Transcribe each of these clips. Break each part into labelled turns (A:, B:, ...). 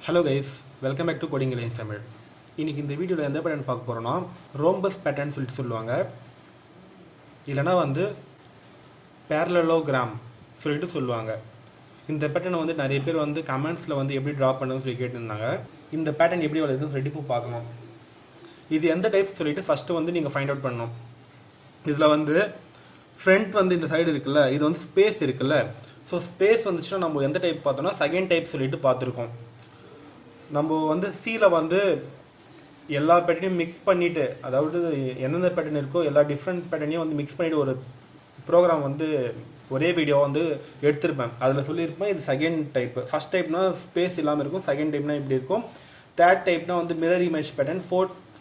A: Hello guys, welcome back to Coding in Tamil. இன்னைக்கு இந்த வீடியோல எந்த பேட்டர்ன் பார்க்க போறோம்னா ரோம்பஸ் பேட்டர்ன் சொல்லுவாங்க. இல்லனா parallelogram சொல்லுவாங்க. இந்த பேட்டர்ன் நிறைய பேர் கமெண்ட்ஸ்ல எப்படி டிரா பண்ணனும்னு சொல்லி கேட்டிருந்தாங்க. இந்த பேட்டர்ன் எப்படி வருதுன்னு சொல்லிட்டு இப்போ பார்க்கலாம். இது எந்த டைப் சொல்லிட்டு ஃபர்ஸ்ட் நீங்க ஃபைண்ட் அவுட் பண்ணனும். இதுல ஃப்ரண்ட் இந்த சைடு இருக்குல்ல, இது ஸ்பேஸ் இருக்குல்ல. சோ ஸ்பேஸ் வந்துச்சுனா நம்ம எந்த டைப் பார்த்தோம்னா செகண்ட் டைப் சொல்லிட்டு பார்த்திருக்கோம். நம்ம சீல எல்லா பேட்டர்னையும் மிக்ஸ் பண்ணிட்டு, அதாவது எந்தெந்த பேட்டர்ன் இருக்கோ எல்லா டிஃப்ரெண்ட் பேட்டர்னையும் மிக்ஸ் பண்ணிட்டு ஒரு ப்ரோக்ராம் ஒரே வீடியோ எடுத்திருப்பேன். அதில் சொல்லியிருப்பேன் இது செகண்ட் டைப். ஃபர்ஸ்ட் டைப்னா ஸ்பேஸ் இல்லாமல் இருக்கும், செகண்ட் டைப்னா இப்படி இருக்கும், தேர்ட் டைப்னா mirror image pattern,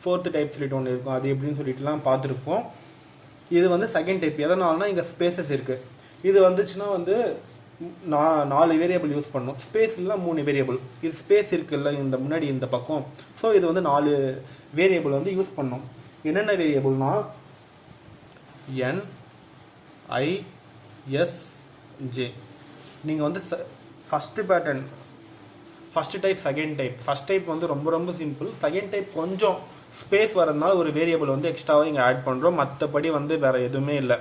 A: fourth type சொல்லிட்டு ஒன்று இருக்கும், அது எப்படின்னு சொல்லிட்டுலாம் பார்த்துருப்போம். இது செகண்ட் டைப். எதனாலனா இங்கே ஸ்பேசஸ் இருக்குது. இது வந்துச்சுன்னா நாலு வேரியபிள் யூஸ் பண்ணணும். ஸ்பேஸ் இல்லை 3 வேரியபிள். இது ஸ்பேஸ் இருக்குல்ல இந்த முன்னாடி இந்த பக்கம். ஸோ இது 4 வேரியபிள் யூஸ் பண்ணணும். என்னென்ன வேரியபிள்னா n i s j. நீங்கள் first pattern, first type, second type. First type ரொம்ப ரொம்ப சிம்பிள். செகண்ட் டைப் கொஞ்சம் ஸ்பேஸ் வரதுனால ஒரு வேரியபிள் எக்ஸ்ட்ராவாக இங்கே ஆட் பண்ணுறோம். மற்றபடி வேற எதுவுமே இல்லை.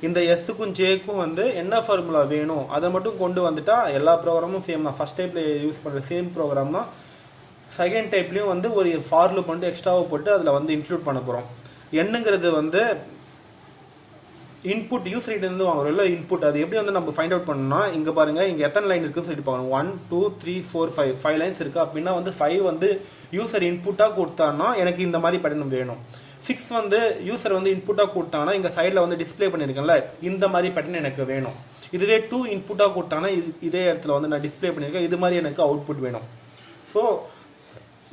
A: இந்த எஸ்ஸுக்கும் ஜேக்கும் என்ன ஃபார்முலா வேணும் அதை மட்டும் கொண்டு வந்துட்டா எல்லா ப்ரோக்ராமும் சேம் தான். ஃபர்ஸ்ட் டைப்ல யூஸ் பண்ணுற சேம் ப்ரோக்ராம் தான் செகண்ட் டைப்லையும் ஒரு ஃபார் லூப் எக்ஸ்ட்ராவை போட்டு அதில் இன்க்ளூட் பண்ண போகிறோம். என்னங்கிறது இன்புட் யூசர் கிட்ட வாங்குறோம் இல்லை இன்புட். அது எப்படி நம்ம ஃபைண்ட் அவுட் பண்ணணும்னா இங்கே பாருங்க, இங்கே எத்தனை லைன் இருக்குன்னு சொல்லிட்டு பார்க்கணும். 1 2 3 4 5 லைன்ஸ் இருக்கு. அப்படின்னா 5 யூசர் இன்புட்டாக கொடுத்தான்னா எனக்கு இந்த மாதிரி பேட்டர்ன் வேணும். 6 யூசர் இன்புட்டாக கொடுத்தாங்கன்னா இங்கே சைடில் டிஸ்பிளே பண்ணியிருக்கேன்ல இந்த மாதிரி பேட்டர்ன் எனக்கு வேணும். இதுவே 2 இன்புட்டாக கொடுத்தாங்கன்னா இதே இடத்துல நான் டிஸ்பிளே பண்ணியிருக்கேன், இது மாதிரி எனக்கு அவுட்புட் வேணும். ஸோ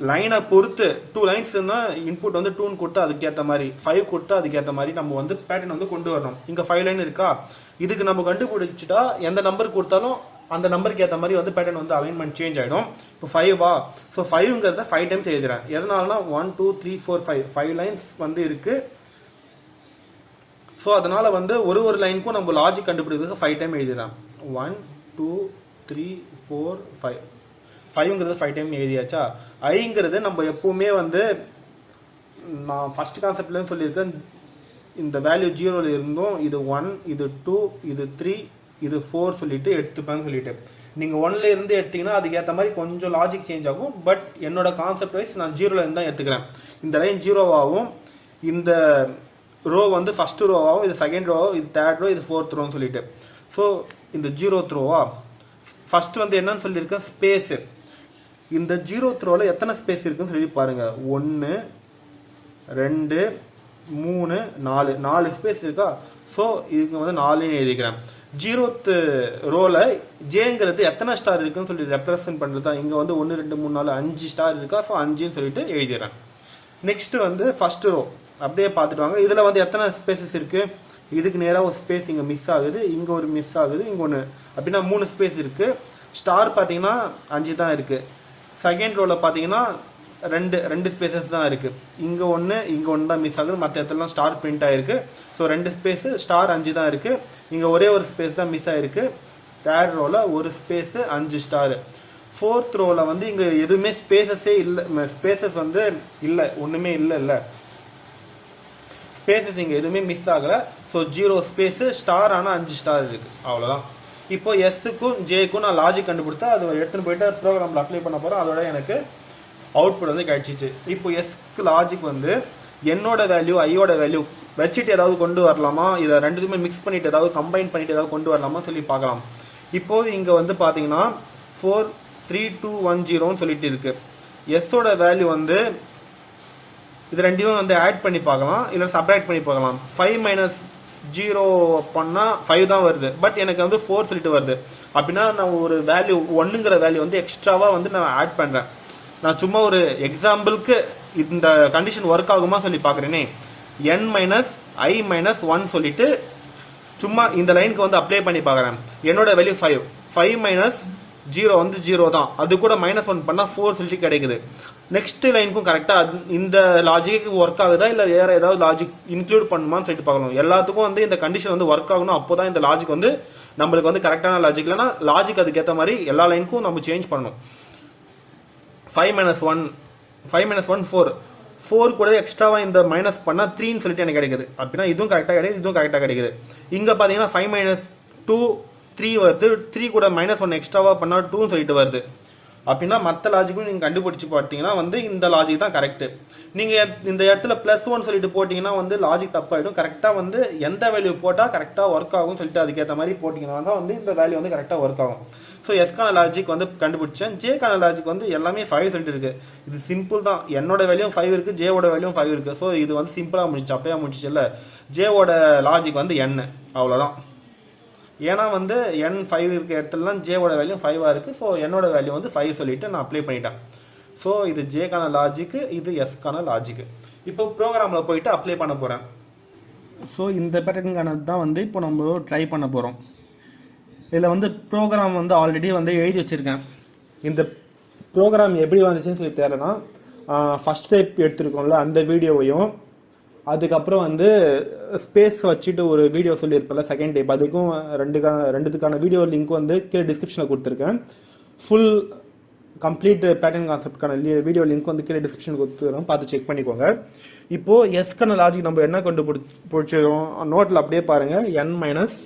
A: லைனை பொறுத்து 2 லைன்ஸ் இருந்தால் இன்புட் 2ன்னு கொடுத்தா அதுக்கேற்ற மாதிரி, 5 கொடுத்தா அதுக்கேற்ற மாதிரி நம்ம பேட்டர்ன் கொண்டு வரணும். இங்கே 5 லைன் இருக்கா, இதுக்கு நம்ம கண்டுபிடிச்சிட்டா எந்த நம்பர் கொடுத்தாலும் அந்த நம்பருக்கு ஏற்ற மாதிரி பேட்டர்ன் அலைன்மெண்ட் சேஞ்ச் ஆகிடும். இப்போ 5வா, ஸோ 5ங்கிறத 5 டைம்ஸ் எழுதுறேன். எதனாலனா 1 2 3 4 5 லைன்ஸ் இருக்கு. ஸோ அதனால ஒரு லைனுக்கும் நம்ம லாஜிக் கண்டுபிடிக்கிறதுக்கு 5 டைம் எழுதுறேன். 1 2 3 4 5 5ங்கிறது 5 டைம் எழுதியாச்சா. ஐங்கிறது நம்ம எப்பவுமே நான் ஃபர்ஸ்ட் கான்செப்ட்லேருந்து சொல்லியிருக்கேன், இந்த வேல்யூ 0ல இருந்தும் இது 1 இது 2 இது 3 இது 4 சொல்லிட்டு எடுத்துப்பேன்னு சொல்லிட்டு நீங்கள் 1ல இருந்து எடுத்தீங்கன்னா அதுக்கேற்ற மாதிரி கொஞ்சம் லாஜிக் சேஞ்ச் ஆகும். பட் என்னோட கான்செப்ட் வைஸ் நான் 0ல இருந்து தான் எடுத்துக்கிறேன். இந்த லைன் 0வாகவும் இந்த ரோ ஃபர்ஸ்ட் ரோவாகவும், இது செகண்ட் ரோவாகவும், இது தேர்ட் ரோ, இது ஃபோர்த் ரோன்னு சொல்லிட்டு. ஸோ இந்த 0th ரோவா ஃபர்ஸ்ட் என்னன்னு சொல்லியிருக்கேன் ஸ்பேஸ். இந்த 0th ரோல எத்தனை ஸ்பேஸ் இருக்குன்னு சொல்லி பாருங்க. 1 2 3 4 ஸ்பேஸ் இருக்கா. ஸோ இதுக்கு 4 எழுதிக்கிறேன். 0th ரோல ஜேங்கிறது எத்தனை ஸ்டார் இருக்குன்னு சொல்லி ரெப்ரசன்ட் பண்ணுறது. இங்கே 1 2 3 4 5 ஸ்டார் இருக்கா. ஸோ 5ன்னு சொல்லிட்டு எழுதிடுறேன். நெக்ஸ்ட் ஃபர்ஸ்ட் ரோ அப்படியே பார்த்துட்டு வாங்க. இதில் எத்தனை ஸ்பேசஸ் இருக்கு. இதுக்கு நேராக ஒரு ஸ்பேஸ் இங்கே மிஸ் ஆகுது, இங்கே ஒரு மிஸ் ஆகுது, இங்கே ஒன்று, அப்படின்னா 3 ஸ்பேஸ் இருக்கு. ஸ்டார் பார்த்தீங்கன்னா 5 தான் இருக்கு. செகண்ட் ரோல பார்த்தீங்கன்னா ரெண்டு ஸ்பேசஸ் தான் இருக்கு. இங்கே ஒன்று தான் மிஸ் ஆகுது, மற்ற இடத்துலலாம் ஸ்டார் பிரிண்ட் ஆயிருக்கு. ஸோ 2 ஸ்பேஸ், ஸ்டார் 5 தான் இருக்கு. இங்கே ஒரே ஒரு ஸ்பேஸ் தான் மிஸ் ஆயிருக்கு. தேர்ட் ரோல ஒரு ஸ்பேஸ் 5 ஸ்டார். ஃபோர்த் ரோல இங்கே எதுவுமே ஸ்பேசஸே இல்லை. ஸ்பேசஸ் இல்லை, ஒன்றுமே இல்லை ஸ்பேசஸ் இங்கே எதுவுமே மிஸ் ஆகலை. ஸோ 0 ஸ்பேஸ், ஸ்டார் ஆனால் 5 ஸ்டார் இருக்கு. அவ்வளோதான். இப்போ எஸ்ஸுக்கும் ஜேக்கும் நான் லாஜிக் கண்டுபிடித்தா அது எடுத்துன்னு போயிட்டு ப்ரோக்ராமில் அப்ளை பண்ண போகிறோம். அதோட எனக்கு அவுட்புட் கிடைச்சிச்சு. இப்போ எஸ்க்கு லாஜிக் என்னோட வேல்யூ ஐயோட வேல்யூ வச்சுட்டு ஏதாவது கொண்டு வரலாமா, இதை ரெண்டுத்துமே மிக்ஸ் பண்ணிட்டு ஏதாவது கம்பைன் பண்ணிட்டு ஏதாவது கொண்டு வரலாமா சொல்லி பார்க்கலாம். இப்போ இங்கே பார்த்தீங்கன்னா 4 3 2 1 0ன்னு சொல்லிட்டு இருக்கு. எஸ்ஸோட வேல்யூ இது ரெண்டையும் ஆட் பண்ணி பார்க்கலாம், இல்லை சப்ராக்ட் பண்ணி பார்க்கலாம். 5 - 0 பண்ணால் 5 தான் வருது. பட் எனக்கு 4 சொல்லிட்டு வருது. அப்படின்னா நான் ஒரு வேல்யூ 1ங்கிற வேல்யூ எக்ஸ்ட்ராவாக நான் ஆட் பண்ணுறேன். நான் சும்மா ஒரு எக்ஸாம்பிளுக்கு இந்த கண்டிஷன் ஒர்க் ஆகுமா சொல்லி பார்க்குறேனே. n - i - 1 சொல்லிட்டு சும்மா இந்த லைனுக்கு அப்ளை பண்ணி பார்க்குறேன். என்னோட வேல்யூ 5. 5 - 0 0 தான். அது கூட -1 பண்ணால் 4 சொல்லிட்டு கிடைக்குது. நெக்ஸ்ட் லைனுக்கும் கரெக்டாக இந்த லாஜிக்கு ஒர்க் ஆகுதா இல்லை வேற ஏதாவது லாஜிக் இன்க்ளூட் பண்ணுமான்னு சொல்லிட்டு பார்க்கணும். எல்லாத்துக்கும் இந்த கண்டிஷன் ஒர்க் ஆகணும். அப்போ தான் இந்த லாஜிக் நம்மளுக்கு கரெக்டான லாஜிக். இல்லைன்னா லாஜிக் அதுக்கேற்ற மாதிரி எல்லா லைனுக்கும் நம்ம சேஞ்ச் பண்ணணும். 5 minus 1 5 minus 1 4 4 கூட எக்ஸ்ட்ராவாக இந்த மைனஸ் பண்ணால் 3ன்னு சொல்லிட்டு எனக்கு கிடைக்குது. அப்படின்னா இதுவும் கரெக்டாக கிடைக்குது, இதுவும் கரெக்டாக கிடைக்குது. இங்கே பார்த்தீங்கன்னா 5 minus 2 3 வருது, 3 கூட -1 எக்ஸ்ட்ராவாக பண்ணால் 2ன்னு சொல்லிட்டு வருது. அப்படின்னா மற்ற லாஜிக்கும் நீங்கள் கண்டுபிடிச்சி பார்த்தீங்கன்னா வந்து இந்த லாஜிக் தான் கரெக்டு. நீங்கள் இந்த இடத்துல +1 சொல்லிட்டு போட்டிங்கன்னா வந்து லாஜிக் தப்பாயிடும். கரெக்டாக வந்து எந்த வேல்யூ போட்டால் கரெக்டாக ஒர்க் ஆகும்னு சொல்லிட்டு அதுக்கேற்ற மாதிரி போட்டிங்கன்னா தான் வந்து இந்த வேல்யூ வந்து கரெக்டாக ஒர்க் ஆகும். ஸோ எஸ்கான லாஜிக் வந்து கண்டுபிடிச்சேன். ஜேக்கான லாஜிக் வந்து எல்லாமே 5 சொல்லிட்டு இருக்கு. இது சிம்பிள் தான். என்னோட வேல்யூ 5 இருக்கு, ஜேவோட வேல்யூ 5 இருக்கு. ஸோ இது வந்து சிம்பிளாக முடிச்சு, அப்பயே முடிச்சு இல்லை. ஜேவோட லாஜிக் வந்து n, அவ்வளோதான். ஏன்னா வந்து n 5 இருக்க இடத்துலலாம் ஜேவோட வேல்யூ 5ஆக இருக்குது. ஸோ என்னோட வேல்யூ வந்து 5 சொல்லிட்டு நான் அப்ளை பண்ணிட்டேன். ஸோ இது ஜேக்கான லாஜிக்கு, இது எஸ்கான லாஜிக்கு. இப்போ ப்ரோக்ராமில் போயிட்டு அப்ளை பண்ண போகிறேன். ஸோ இந்த பேட்டர்னுக்கானது தான் வந்து இப்போ நம்ம ட்ரை பண்ண போகிறோம். இதில் வந்து ப்ரோக்ராம் வந்து ஆல்ரெடி வந்து எழுதி வச்சுருக்கேன். இந்த ப்ரோக்ராம் எப்படி வந்துச்சுன்னு சொல்லி தெரியலனா ஃபஸ்ட் டைப் எடுத்துருக்கோம்ல அந்த வீடியோவையும், அதுக்கப்புறம் வந்து ஸ்பேஸ் வச்சுட்டு ஒரு வீடியோ சொல்லியிருப்பேன்ல செகண்ட் டைப், அதுக்கும் ரெண்டுத்துக்கான வீடியோ லிங்க் வந்து கீழே டிஸ்கிரிப்ஷனில் கொடுத்துருக்கேன். ஃபுல் கம்ப்ளீட் பேட்டர்ன் கான்செப்ட்கான வீடியோ லிங்க் வந்து கீழே டிஸ்கிரிப்ஷனுக்கு கொடுத்துருக்கோம், பார்த்து செக் பண்ணிக்கோங்க. இப்போது எஸ்கான லாஜிக் நம்ம என்ன கண்டுபிடிச்சிருக்கோம் நோட்டில் அப்படியே பாருங்கள். n மைனஸ்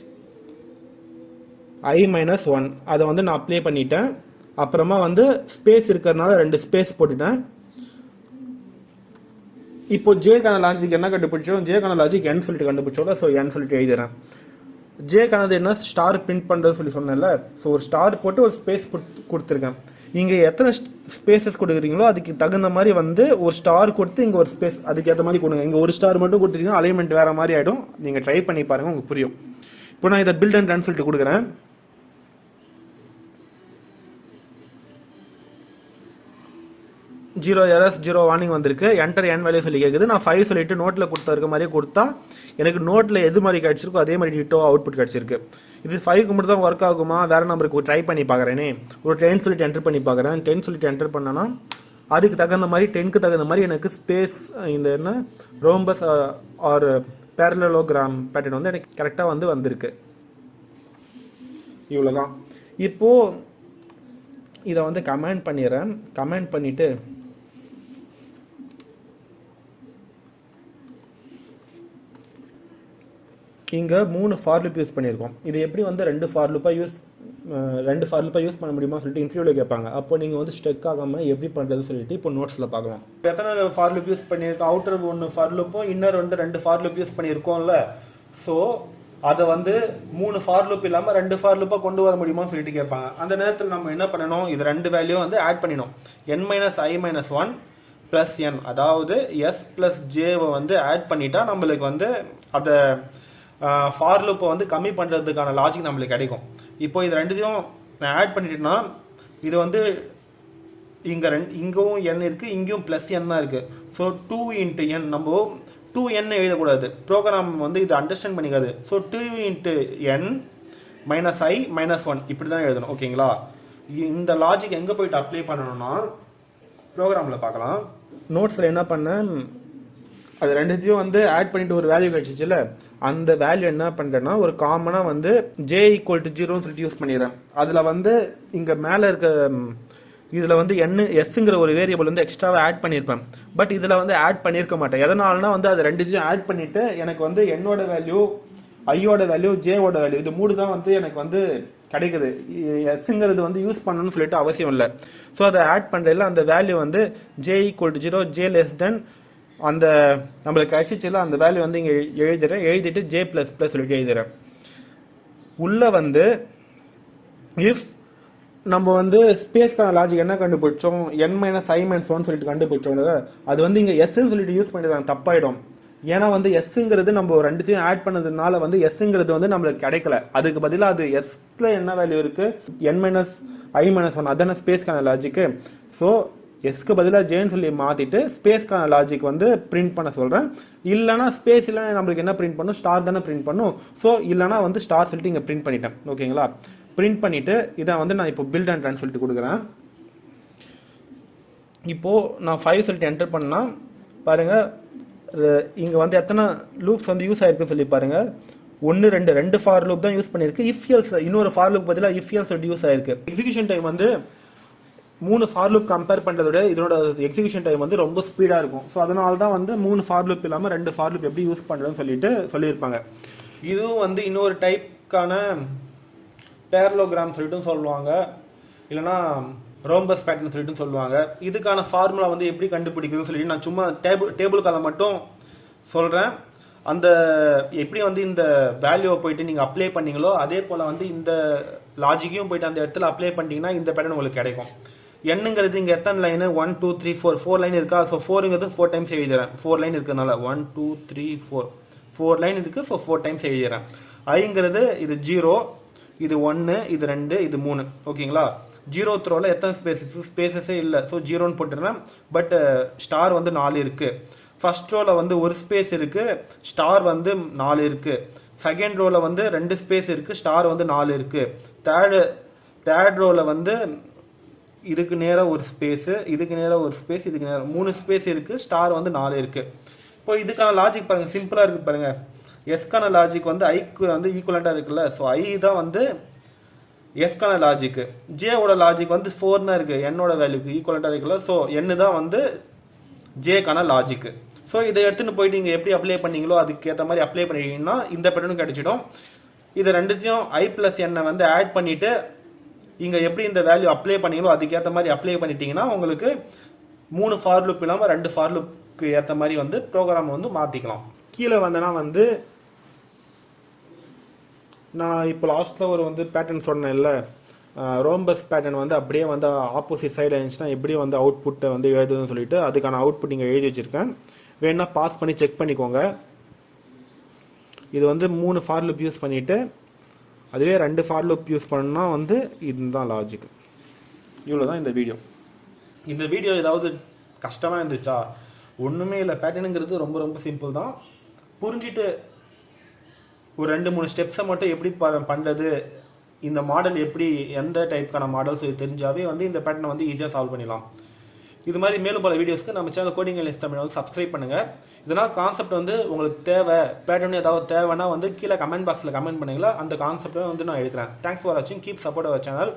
A: i மைனஸ் 1 அதை வந்து நான் அப்ளை பண்ணிட்டேன். அப்புறமா வந்து ஸ்பேஸ் இருக்கிறதுனால 2 ஸ்பேஸ் போட்டுட்டேன். இப்போ ஜேக்கான லாஜிக் என்ன கண்டுபிடிச்சோம், ஜேக்கான லாஜிக் n சொல்லிட்டு கண்டுபிடிச்சோம். ஸோ n சொல்லிட்டு எழுதுறேன். ஜேக்கானது என்ன ஸ்டார் பிரிண்ட் பண்ணுறதுன்னு சொல்லி சொன்னேன்ல. ஸோ ஒரு ஸ்டார் போட்டு ஒரு ஸ்பேஸ் கொடுத்துருக்கேன். இங்கே எத்தனை ஸ்பேசஸ் கொடுக்குறீங்களோ அதுக்கு தகுந்த மாதிரி வந்து ஒரு ஸ்டார் கொடுத்து இங்கே ஒரு ஸ்பேஸ் அதுக்கு ஏற்ற மாதிரி கொடுங்க. இங்கே ஒரு ஸ்டார் மட்டும் கொடுத்துட்டீங்கன்னா அலைன்மெண்ட் வேறு மாதிரி ஆகிடும். நீங்கள் ட்ரை பண்ணி பாருங்கள், உங்களுக்கு புரியும். இப்போ நான் இதை பில்ட் அண்ட் ரன் சொல்லிட்டு கொடுக்குறேன். 0 errors 0 வார்னிங் வந்திருக்கு. என்டர் n வேல்யூ சொல்லி கேட்குது. நான் 5 சொல்லிட்டு நோட்டில் கொடுத்துருக்க மாதிரியே கொடுத்தா எனக்கு நோட்டில் எது மாதிரி கிடச்சிருக்கோ அதே மாதிரி டிட்டோ அவுட்புட் கிடச்சிருக்கு. இது 5க்கு மட்டும் தான் ஒர்க் ஆகுமா, வேறு நம்பருக்கு ட்ரை பண்ணி பார்க்குறேனே. ஒரு 10 சொல்லிட்டு என்டர் பண்ணி பார்க்குறேன். 10 சொல்லிட்டு என்டர் பண்ணனா அதுக்கு தகுந்த மாதிரி 10க்கு தகுந்த மாதிரி எனக்கு ஸ்பேஸ் இந்த என்ன ரோம்பஸ் ஆர் பேரலோகிராம் பேட்டர்ன் வந்து எனக்கு கரெக்டாக வந்து வந்திருக்கு. இவ்வளோதான். இப்போது இதை வந்து கமெண்ட் பண்ணிடுறேன். கமெண்ட் பண்ணிவிட்டு இங்கே 3 ஃபார் லூப் யூஸ் பண்ணியிருக்கோம். இது எப்படி வந்து 2 ஃபார் லூப்பாக யூஸ் பண்ண முடியுமா சொல்லிட்டு இன்டர்வியூவில் கேட்பாங்க. அப்போ நீங்கள் வந்து ஸ்டெக் ஆகாமல் எப்படி பண்ணுறது சொல்லிட்டு இப்போ நோட்ஸில் பார்க்கலாம். இப்போ எத்தனை ஃபார் லூப் யூஸ் பண்ணியிருக்கோம், அவுட்டர் 1 ஃபார் லூப்பும் இன்னர் வந்து 2 ஃபார் லூப் யூஸ் பண்ணியிருக்கோம்ல. ஸோ அதை வந்து 3 ஃபார் லூப் இல்லாமல் 2 ஃபார் லூப்பாக கொண்டு வர முடியுமான்னு சொல்லிட்டு கேட்பாங்க. அந்த நேரத்தில் நம்ம என்ன பண்ணணும், இது 2 வேல்யூ வந்து ஆட் பண்ணிடணும். n minus i minus 1 plus n, அதாவது s ப்ளஸ் ஜேவை வந்து ஆட் பண்ணிட்டா நம்மளுக்கு வந்து அதை ஃபார் லூப்பை வந்து கம்மி பண்ணுறதுக்கான லாஜிக் நம்மளுக்கு கிடைக்கும். இப்போ இது ரெண்டுத்தையும் நான் ஆட் பண்ணிட்டேன்னா இது வந்து இங்கேயும் n இருக்குது, இங்கேயும் ப்ளஸ் n தான் இருக்குது. ஸோ 2 × n, நம்ம 2n எழுதக்கூடாது, ப்ரோக்ராம் வந்து இது அண்டர்ஸ்டாண்ட் பண்ணிக்காது. So 2 × n minus i minus 1 இப்படி தான் எழுதணும். ஓகேங்களா? இந்த லாஜிக் எங்கே போயிட்டு அப்ளை பண்ணணும்னா ப்ரோக்ராமில் பார்க்கலாம். நோட்ஸில் என்ன பண்ணேன், அது ரெண்டுத்தையும் வந்து ஆட் பண்ணிட்டு ஒரு வேல்யூ கிடச்சிச்சுல, அந்த வேல்யூ என்ன பண்ணுறேன்னா ஒரு காமனாக வந்து j = 0ன்னு சொல்லிட்டு யூஸ் பண்ணிடுறேன். அதில் வந்து இங்கே மேலே இருக்க இதில் வந்து எஸ்ங்கிற ஒரு வேரியபிள் வந்து எக்ஸ்ட்ராவாக ஆட் பண்ணியிருப்பேன். பட் இதில் வந்து ஆட் பண்ணியிருக்க மாட்டேன். எதனாலனா வந்து அது ரெண்டுத்தையும் ஆட் பண்ணிவிட்டு எனக்கு வந்து என்னோட வேல்யூ, ஐயோட வேல்யூ, ஜேவோட வேல்யூ, இது 3 தான் வந்து எனக்கு வந்து கிடைக்குது. எஸ்ங்கிறது வந்து யூஸ் பண்ணணும்னு சொல்லிட்டு அவசியம் இல்லை. ஸோ அதை ஆட் பண்ணுறதுல அந்த வேல்யூ வந்து j = 0, j <, அந்த நம்மளுக்கு கிடைச்சிச்சுல அந்த வேல்யூ வந்து இங்கே எழுதிடுறேன். எழுதிட்டு j++ சொல்லிட்டு எழுதுறேன். உள்ளே வந்து இஃப் நம்ம வந்து ஸ்பேஸ்க்கான லாஜிக் என்ன கண்டுபிடிச்சோம், n மைனஸ் i மைனஸ் 1 சொல்லிட்டு கண்டுபிடிச்சோம். அது வந்து இங்கே எஸ்ன்னு சொல்லிட்டு யூஸ் பண்ணிடுறாங்க, தப்பாயிடும். ஏன்னா வந்து எஸ்ங்கிறது நம்ம ரெண்டுத்தையும் ஆட் பண்ணதுனால வந்து எஸ்ங்கிறது வந்து நம்மளுக்கு கிடைக்கல. அதுக்கு பதிலாக அது எஸ்ல என்ன வேல்யூ இருக்கு, n மைனஸ் i மைனஸ் 1, அதான ஸ்பேஸ்க்கான லாஜிக்கு. ஸோ எஸ்க்கு பதிலாக ஜேன்னு சொல்லி மாற்றிட்டு ஸ்பேஸ்க்கான லாஜிக் வந்து பிரிண்ட் பண்ண சொல்கிறேன். இல்லைனா ஸ்பேஸ் இல்லைன்னா நம்மளுக்கு என்ன பிரிண்ட் பண்ணும், ஸ்டார் தானே பிரிண்ட் பண்ணும். ஸோ இல்லைனா வந்து ஸ்டார் சொல்லிட்டு இங்கே பிரிண்ட் பண்ணிட்டேன். ஓகேங்களா? பிரிண்ட் பண்ணிவிட்டு இதை வந்து நான் இப்போ பில்ட் அண்ட் ரன் சொல்லிட்டு கொடுக்குறேன். இப்போது நான் 5 சொல்லிட்டு என்டர் பண்ணால் பாருங்கள், இங்கே வந்து எத்தனை லூப்ஸ் வந்து யூஸ் ஆயிருக்குன்னு சொல்லி பாருங்கள். 1 2 ஃபார் லூப் தான் யூஸ் பண்ணியிருக்கு. இஃப் எல்ஸ் இன்னொரு ஃபார் லூப் பதிலாக இஃப் எல்ஸ் சொல்லிட்டு யூஸ் ஆயிருக்கு. எக்ஸிகியூஷன் டைம் வந்து 3 ஃபார் லூப் கம்பேர் பண்ணுறத விட இதனோட எக்ஸிகியூஷன் டைம் வந்து ரொம்ப ஸ்பீடாக இருக்கும். ஸோ அதனால தான் வந்து 3 ஃபார் லூப் இல்லாமல் 2 ஃபார் லூப் எப்படி யூஸ் பண்ணுறதுன்னு சொல்லியிருப்பாங்க. இதுவும் வந்து இன்னொரு டைப்க்கான பேரலோகிராம் சொல்லிட்டு சொல்லுவாங்க, இல்லைனா ரோம்பஸ் பேட்டர்ன் சொல்லிட்டு சொல்லுவாங்க. இதுக்கான ஃபார்முலா வந்து எப்படி கண்டுபிடிக்கிறதுன்னு சொல்லிட்டு நான் சும்மா டேபிளுக்காக மட்டும் சொல்கிறேன். அந்த எப்படி வந்து இந்த வேல்யூவை போயிட்டு நீங்கள் அப்ளை பண்ணீங்களோ அதே போல் வந்து இந்த லாஜிக்கையும் போயிட்டு அந்த இடத்துல அப்ளை பண்ணிட்டீங்கன்னா இந்த பேட்டர்ன் உங்களுக்கு கிடைக்கும். என்னங்கிறது இங்கே எத்தனை லைனு 1 2 3 4 லைன் இருக்கா? ஸோ 4ங்கிறது 4 டைம்ஸ் எழுதுறேன். 4 லைன் இருக்கிறதுனால 1 2 3 4 லைன் இருக்குது. ஸோ 4 டைம்ஸ் எழுதுறேன். ஐங்கிறது இது 0, இது 1, இது 2, இது 3. ஓகேங்களா? 0th ரோவில் எத்தனை ஸ்பேசஸே இல்லை. ஸோ 0ன்னு போட்டுடுறேன். பட் ஸ்டார் வந்து 4 இருக்குது. ஃபர்ஸ்ட் ரோவில் வந்து ஒரு ஸ்பேஸ் இருக்குது, ஸ்டார் வந்து 4 இருக்குது. செகண்ட் ரோவில் வந்து 2 ஸ்பேஸ் இருக்குது, ஸ்டார் வந்து 4 இருக்குது. தேர்ட் ரோவில் வந்து இதுக்கு நேராக ஒரு ஸ்பேஸு, இதுக்கு நேராக ஒரு ஸ்பேஸ், இதுக்கு நேராக 3 ஸ்பேஸ் இருக்குது, ஸ்டார் வந்து 4 இருக்குது. இப்போ இதுக்கான லாஜிக் பாருங்கள், சிம்பிளாக இருக்குது பாருங்கள். எஸ்க்கான லாஜிக் வந்து ஐக்கு வந்து ஈக்குவலண்ட்டாக இருக்குல்ல. ஸோ ஐ தான் வந்து எஸ்க்கான லாஜிக்கு. ஜேவோட லாஜிக் வந்து 4 தான் இருக்குது, என்னோட வேல்யூக்கு ஈக்குவலண்ட்டாக இருக்குல்ல. ஸோ என்னு தான் வந்து ஜேக்கான லாஜிக்கு. ஸோ இதை எடுத்துன்னு போயிட்டு நீங்கள் எப்படி அப்ளை பண்ணீங்களோ அதுக்கேற்ற மாதிரி அப்ளை பண்ணிட்டீங்கன்னா இந்த பேட்டர்னும் கிடைச்சிடும். இது ரெண்டுத்தையும் ஐ ப்ளஸ் எண்ணை வந்து ஆட் பண்ணிவிட்டு இங்கே எப்படி இந்த வேல்யூ அப்ளை பண்ணீங்களோ அதுக்கேற்ற மாதிரி அப்ளை பண்ணிட்டீங்கன்னா உங்களுக்கு 3 ஃபார் லூப் இல்லாமல் 2 ஃபார் லூப்க்கு ஏற்ற மாதிரி வந்து ப்ரோக்ராம் வந்து மாற்றிக்கலாம். கீழே வந்தேன்னா வந்து நான் இப்போ லாஸ்ட்டில் ஒரு வந்து பேட்டர்ன் சொன்னேன் இல்லை, ரோம்பஸ் பேட்டர்ன் வந்து அப்படியே வந்து ஆப்போசிட் சைடு இருந்துச்சுன்னா எப்படி வந்து அவுட்புட்டை வந்து எழுதுன்னு சொல்லிட்டு அதுக்கான அவுட்புட் இங்கே எழுதி வச்சுருக்கேன். வேணா பாஸ் பண்ணி செக் பண்ணிக்கோங்க. இது வந்து 3 ஃபார் லூப் யூஸ் பண்ணிவிட்டு அதுவே 2 ஃபார் லூப் யூஸ் பண்ணணும்னா வந்து இதுதான் லாஜிக். இவ்வளோ தான் இந்த வீடியோ. இந்த வீடியோ ஏதாவது கஷ்டமாக இருந்துச்சா? ஒன்றுமே இல்லை. பேட்டர்னுங்கிறது ரொம்ப ரொம்ப சிம்பிள் தான். புரிஞ்சுட்டு ஒரு 2-3 ஸ்டெப்ஸை மட்டும் எப்படி பண்ணுறது, இந்த மாடல் எப்படி, எந்த டைப்புக்கான மாடல்ஸ் தெரிஞ்சாவே வந்து இந்த பேட்டர்னை வந்து ஈஸியாக சால்வ் பண்ணிடலாம். இது மாதிரி மேலும் பல வீடியோஸ்க்கு நம்ம சேனல் கோடிங் இங்கிலீஷ் தமிழ் வந்து சப்ஸ்கிரைப் பண்ணுங்கள். இதனால் கான்செப்ட் வந்து உங்களுக்கு தேவை, பேட்டர்ன் ஏதாவது தேவைன்னா வந்து கீழே கமெண்ட் பாக்ஸில் கமெண்ட் பண்ணுங்களா, அந்த கான்செப்டை வந்து நான் எடுக்கிறேன். தேங்க்ஸ் ஃபார் வாட்சிங். Keep support our channel.